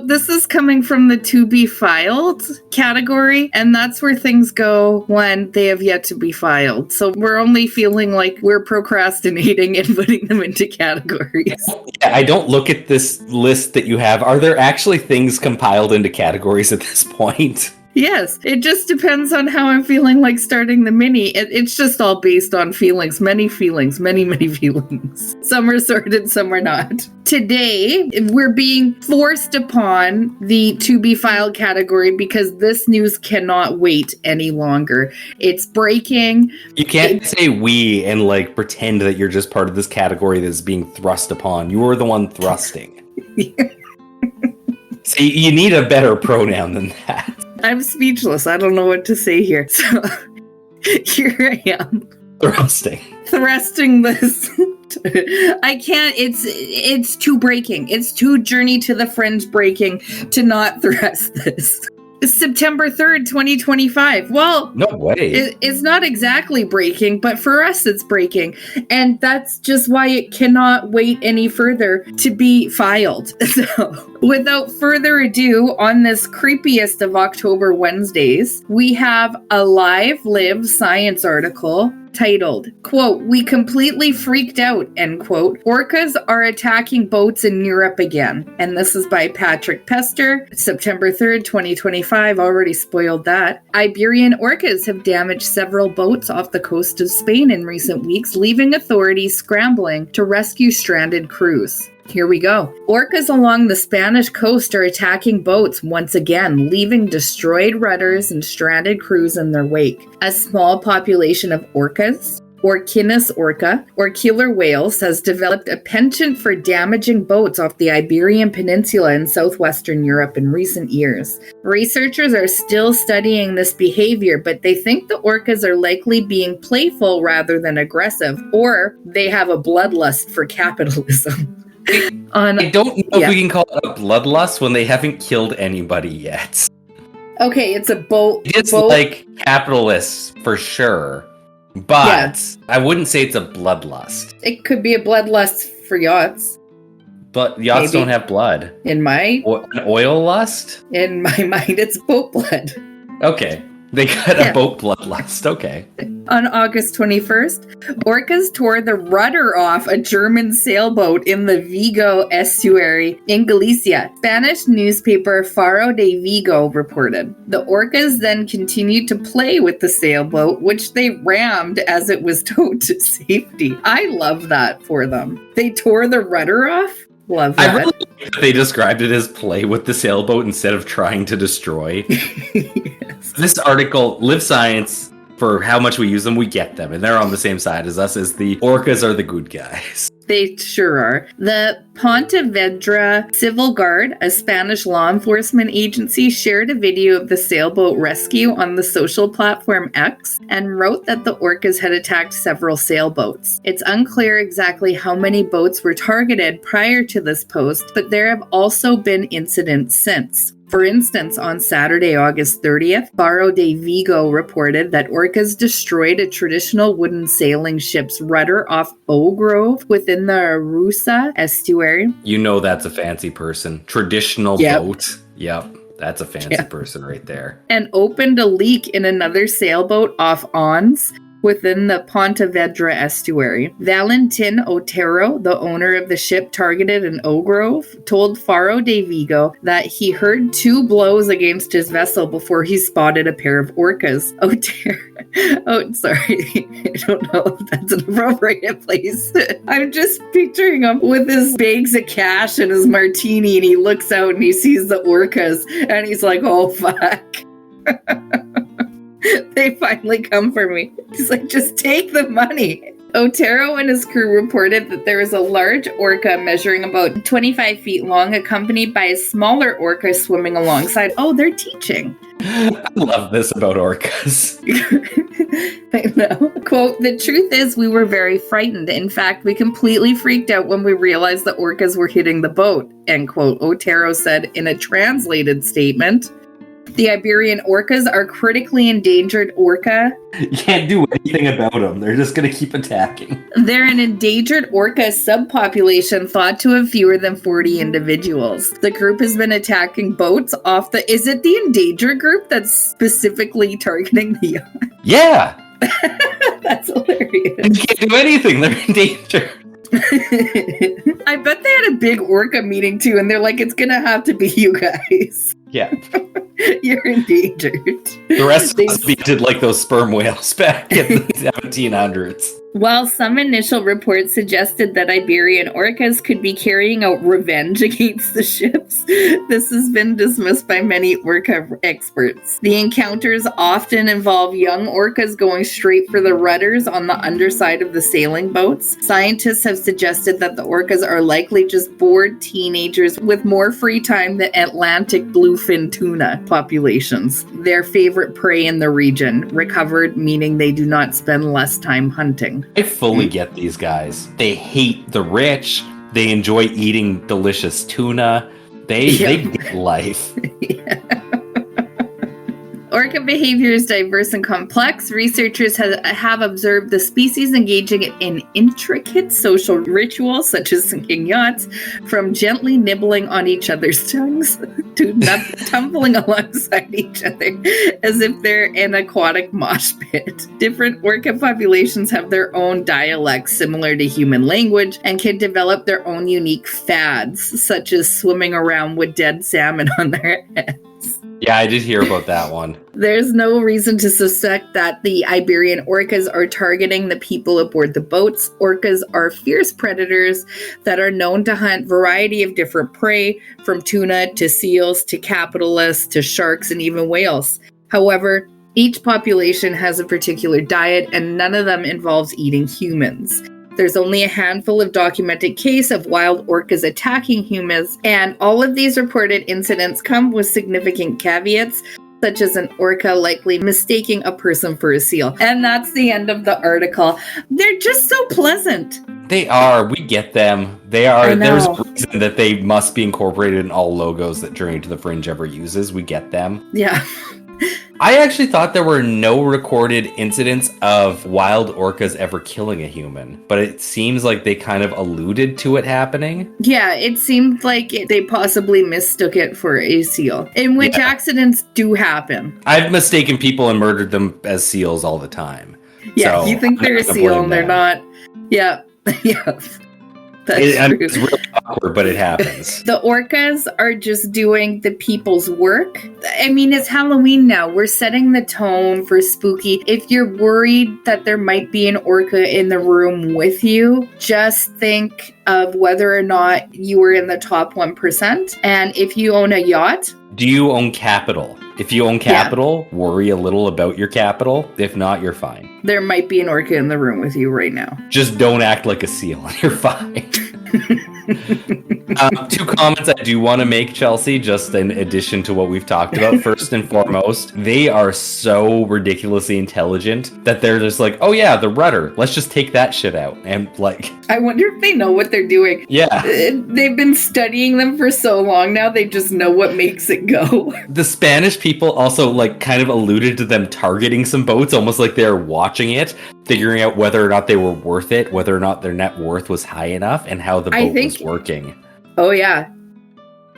This is coming from the to be filed category, and that's where things go when they have yet to be filed. So we're only feeling like we're procrastinating and putting them into categories. Yeah, I don't look at this list that you have. Are there actually things compiled into categories at this point? Yes, it just depends on how I'm feeling like starting the mini. It's just all based on feelings, many, many feelings. Some are sorted, some are not. Today, we're being forced upon the to be filed category because this news cannot wait any longer. It's breaking. You can't say we and like pretend that you're just part of this category that's being thrust upon. You are the one thrusting. See, you need a better pronoun than that. I'm speechless. I don't know what to say here. So here I am. Thrusting this. I can't. It's too breaking. It's too Journey to the Fringe breaking to not thrust this. It's September 3rd, 2025. Well, no way. It's not exactly breaking, but for us it's breaking. And that's just why it cannot wait any further to be filed. So, without further ado, on this creepiest of October Wednesdays, we have a live science article titled, quote, "We completely freaked out," end quote. "Orcas are attacking boats in Europe again." And this is by Patrick Pester, September 3rd, 2025. Already spoiled that. "Iberian orcas have damaged several boats off the coast of Spain in recent weeks, leaving authorities scrambling to rescue stranded crews." Here we go. "Orcas along the Spanish coast are attacking boats once again, leaving destroyed rudders and stranded crews in their wake. A small population of orcas, Orcinus orca, or killer whales, has developed a penchant for damaging boats off the Iberian Peninsula in southwestern Europe in recent years. Researchers are still studying this behavior, but they think the orcas are likely being playful rather than aggressive, or they have a bloodlust for capitalism." I don't know if we can call it a bloodlust when they haven't killed anybody yet. Okay, it's a boat. It's like capitalists for sure, but I wouldn't say it's a bloodlust. It could be a bloodlust for yachts. But yachts don't have blood. In my... An oil lust? In my mind, it's boat blood. Okay. They got a boat bloodlust. Okay. On August 21st, orcas tore the rudder off a German sailboat in the Vigo estuary in Galicia. Spanish newspaper Faro de Vigo reported. The orcas then continued to play with the sailboat, which they rammed as it was towed to safety. I love that for them. They tore the rudder off? Love that. I really like that they described it as play with the sailboat instead of trying to destroy. Yes. This article, Live Science, for how much we use them, we get them. And they're on the same side as us, as the orcas are the good guys. They sure are. The Pontevedra Civil Guard, a Spanish law enforcement agency, shared a video of the sailboat rescue on the social platform X and wrote that the orcas had attacked several sailboats. It's unclear exactly how many boats were targeted prior to this post, but there have also been incidents since. For instance, on Saturday, August 30th, Faro de Vigo reported that orcas destroyed a traditional wooden sailing ship's rudder off Bow Grove within the Arusa estuary. You know that's a fancy person. Traditional boat. Yep. That's a fancy person right there. And opened a leak in another sailboat off Ons within the Pontevedra estuary. Valentin Otero, the owner of the ship targeted in Oak Grove, told Faro de Vigo that he heard 2 blows against his vessel before he spotted a pair of orcas. Sorry. I don't know if that's an appropriate place. I'm just picturing him with his bags of cash and his martini, and he looks out and he sees the orcas, and he's like, oh, fuck. They finally come for me. He's like, just take the money. Otero and his crew reported that there was a large orca measuring about 25 feet long, accompanied by a smaller orca swimming alongside. Oh, they're teaching. I love this about orcas. I know. Quote, "The truth is we were very frightened. In fact, we completely freaked out when we realized the orcas were hitting the boat," end quote, Otero said in a translated statement. The Iberian orcas are critically endangered orca. You can't do anything about them. They're just going to keep attacking. They're an endangered orca subpopulation thought to have fewer than 40 individuals. The group has been attacking boats off the... Is it the endangered group that's specifically targeting the yacht? Yeah. That's hilarious. And you can't do anything. They're endangered. I bet they had a big orca meeting too, and they're like, it's gonna have to be you guys. Yeah. You're endangered. The rest of us did like those sperm whales back in the 1700s. While some initial reports suggested that Iberian orcas could be carrying out revenge against the ships, this has been dismissed by many orca experts. The encounters often involve young orcas going straight for the rudders on the underside of the sailing boats. Scientists have suggested that the orcas are likely just bored teenagers with more free time than Atlantic bluefin tuna populations, their favorite prey in the region, recovered meaning they do not spend less time hunting. I fully get these guys. They hate the rich. They enjoy eating delicious tuna. They get life. Yeah. Orca behavior is diverse and complex. Researchers have observed the species engaging in intricate social rituals, such as sinking yachts, from gently nibbling on each other's tongues to tumbling alongside each other as if they're an aquatic mosh pit. Different orca populations have their own dialects similar to human language and can develop their own unique fads, such as swimming around with dead salmon on their heads. Yeah, I did hear about that one. There's no reason to suspect that the Iberian orcas are targeting the people aboard the boats. Orcas are fierce predators that are known to hunt a variety of different prey, from tuna to seals to capitalists to sharks and even whales. However, each population has a particular diet, and none of them involves eating humans. There's only a handful of documented cases of wild orcas attacking humans, and all of these reported incidents come with significant caveats, such as an orca likely mistaking a person for a seal. And that's the end of the article. They're just so pleasant. They are. We get them. They are. There's a reason that they must be incorporated in all logos that Journey to the Fringe ever uses. We get them. Yeah. I actually thought there were no recorded incidents of wild orcas ever killing a human, but it seems like they kind of alluded to it happening. Yeah, it seemed like they possibly mistook it for a seal, in which accidents do happen. I've mistaken people and murdered them as seals all the time. Yeah, so you think they're a seal and they're not. Yeah, yeah. It's really awkward, but it happens. The orcas are just doing the people's work. I mean, it's Halloween now. We're setting the tone for spooky. If you're worried that there might be an orca in the room with you, just think of whether or not you were in the top 1%. And if you own a yacht. Do you own capital? If you own capital, worry a little about your capital. If not, you're fine. There might be an orca in the room with you right now. Just don't act like a seal and you're fine. Two comments I do want to make, Chelsea, just in addition to what we've talked about. First and foremost, they are so ridiculously intelligent that they're just like, oh yeah, the rudder. Let's just take that shit out. And like... I wonder if they know what they're doing. Yeah. They've been studying them for so long now, they just know what makes it go. The Spanish people also like kind of alluded to them targeting some boats, almost like they're watching it, figuring out whether or not they were worth it, whether or not their net worth was high enough, and how the boat was working. Oh, yeah.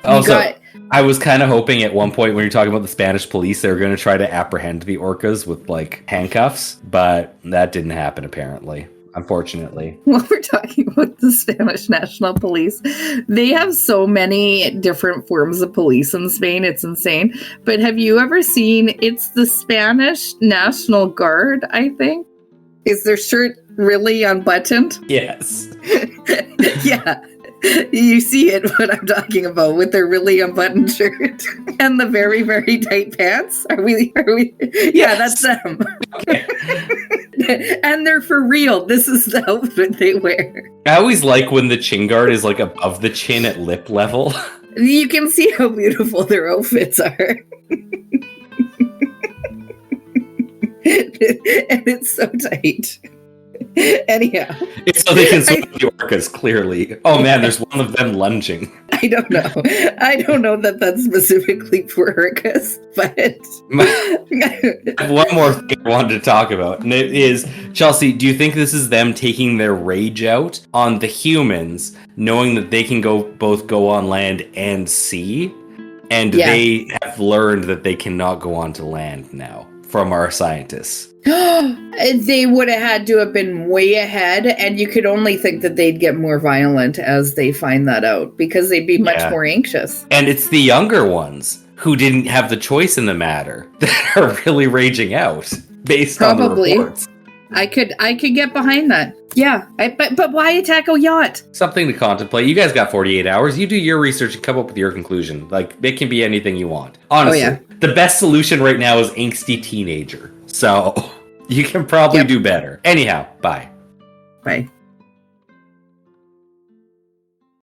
Also, I was kind of hoping at one point when you're talking about the Spanish police, they were going to try to apprehend the orcas with, like, handcuffs, but that didn't happen, apparently. Unfortunately. While we're talking about the Spanish National Police, they have so many different forms of police in Spain. It's insane. But have you ever seen, it's the Spanish National Guard, I think? Is their shirt really unbuttoned? Yes. Yeah. You see it, what I'm talking about, with their really unbuttoned shirt and the very, very tight pants. Are we? Yeah, that's them. Okay. And they're for real. This is the outfit they wear. I always like when the chin guard is like above the chin at lip level. You can see how beautiful their outfits are. And it's so tight. Anyhow. It's so they can swim with the orcas, clearly. Oh man, there's one of them lunging. I don't know. I don't know that that's specifically for Orcas, but... I have one more thing I wanted to talk about, and it is, Chelsea, do you think this is them taking their rage out on the humans, knowing that they can both go on land and sea, and they have learned that they cannot go onto land now from our scientists? They would have had to have been way ahead, and you could only think that they'd get more violent as they find that out, because they'd be much more anxious. And it's the younger ones who didn't have the choice in the matter that are really raging out, based on the reports. I could get behind that. Yeah, but why attack a yacht? Something to contemplate. You guys got 48 hours. You do your research and come up with your conclusion. Like, it can be anything you want. Honestly, the best solution right now is angsty teenager. So you can probably do better. Anyhow, bye. Bye.